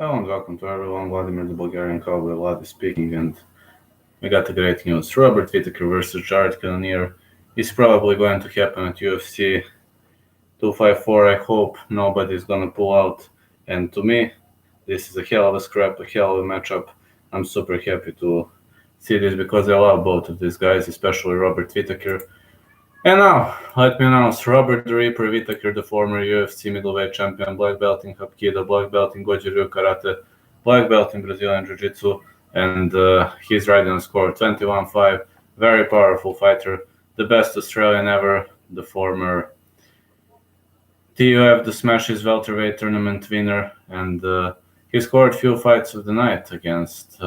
Hello and welcome to everyone. Vladimir the Bulgarian Cowboy Vlad is speaking, and we got the great news. Robert Whittaker versus Jared Cannonier is probably going to happen at UFC 254. I hope nobody's gonna pull out. And to me, this is a hell of a scrap, a hell of a matchup. I'm super happy to see this because I love both of these guys, especially Robert Whittaker. And now, let me announce Robert the Reaper Whittaker, the former UFC middleweight champion, black belt in Hapkido, black belt in Goju-Ryu Karate, black belt in Brazilian Jiu-Jitsu, and he's riding a score 21-5. Very powerful fighter, the best Australian ever, the former TUF, the Smashes welterweight tournament winner, and he scored few fights of the night against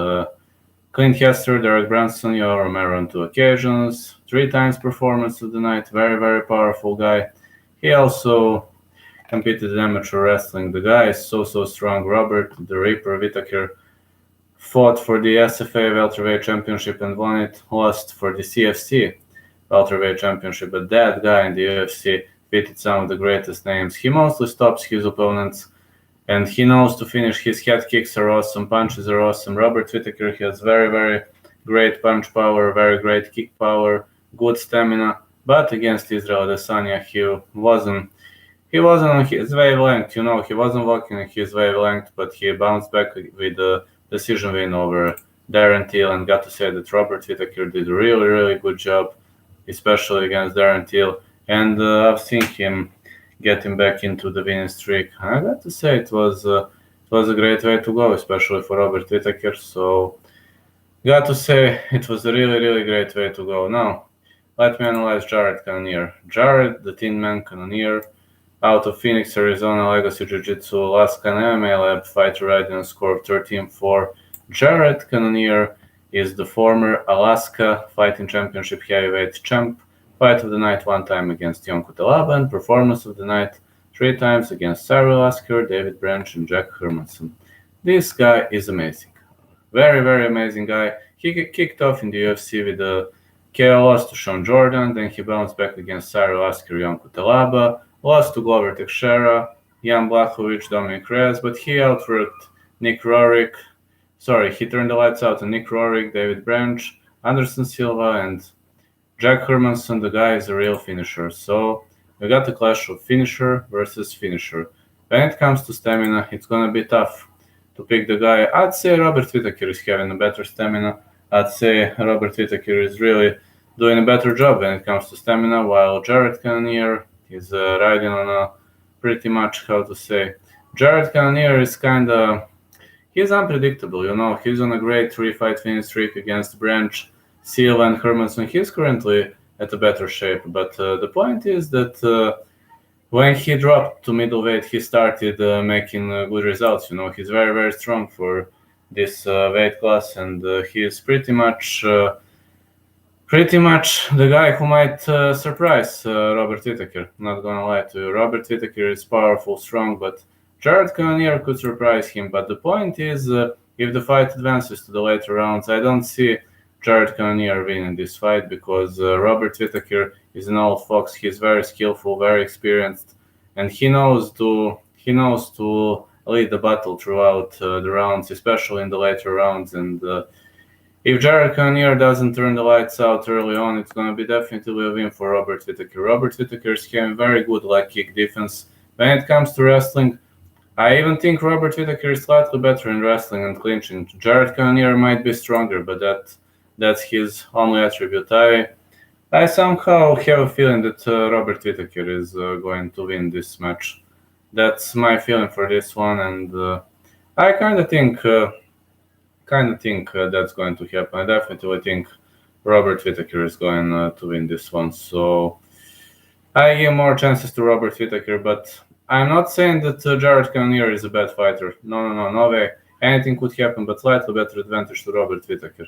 Clint Hester, Derek Branson, Yoel Romero on 2 occasions, 3 times performance of the night, very, very powerful guy. He also competed in amateur wrestling. The guy is so strong. Robert the Reaper Whittaker fought for the SFA welterweight championship and won it, lost for the CFC welterweight championship, but that guy in the UFC beat some of the greatest names. He mostly stops his opponents, and he knows to finish. His head kicks are awesome, punches are awesome. Robert Whittaker has very, very great punch power, very great kick power, good stamina. But against Israel Adesanya, he wasn't on his wavelength. He wasn't walking on his wavelength, but he bounced back with a decision win over Darren Till. And got to say that Robert Whittaker did a really, really good job, especially against Darren Till. And I've seen him getting back into the winning streak. I got to say it was a great way to go, especially for Robert Whittaker. So, got to say it was a really, really great way to go. Now, let me analyze Jared Cannonier. Jared, the Tin Man Cannonier, out of Phoenix, Arizona, Legacy Jiu-Jitsu, Alaska MMA Lab, fighter riding a score of 13-4. Jared Cannonier is the former Alaska Fighting Championship heavyweight champ. Fight of the night 1 time against Jon Cutelaba, and performance of the night 3 times against Cyril Asker, David Branch, and Jack Hermanson. This guy is amazing. Very, very amazing guy. He kicked off in the UFC with a KO loss to Sean Jordan, then he bounced back against Cyril Asker, Jon Cutelaba, lost to Glover Teixeira, Jan Blachowicz, Dominic Reyes, but he outworked Nick Roerick. He turned the lights out on Nick Roerick, David Branch, Anderson Silva, and Jack Hermanson. The guy is a real finisher. So we got the clash of finisher versus finisher. When it comes to stamina, it's gonna be tough to pick the guy. I'd say Robert Whittaker is having a better stamina. I'd say Robert Whittaker is really doing a better job when it comes to stamina, while Jared Cannonier is riding on a pretty much, Jared Cannonier is he's unpredictable, he's on a great 3-fight winning streak against Branch, Silva, and Hermanson. He's currently at a better shape, but the point is that when he dropped to middleweight, he started making good results. He's very, very strong for this weight class, and he is pretty much the guy who might surprise Robert Whittaker. Not gonna lie to you, Robert Whittaker is powerful, strong, but Jared Cannonier could surprise him. But the point is, if the fight advances to the later rounds, I don't see Jared Cannonier winning this fight because Robert Whittaker is an old fox. He's very skillful, very experienced, and he knows to lead the battle throughout the rounds, especially in the later rounds. And if Jared Cannonier doesn't turn the lights out early on, it's going to be definitely a win for Robert Whittaker. Robert Whittaker is having very good leg kick defense. When it comes to wrestling, I even think Robert Whittaker is slightly better in wrestling and clinching. Jared Cannonier might be stronger, but that's his only attribute. I somehow have a feeling that Robert Whittaker is going to win this match. That's my feeling for this one, and I kind of think that's going to happen. I definitely think Robert Whittaker is going to win this one. So I give more chances to Robert Whittaker, but I'm not saying that Jared Cannonier is a bad fighter. No way. Anything could happen, but slightly better advantage to Robert Whittaker.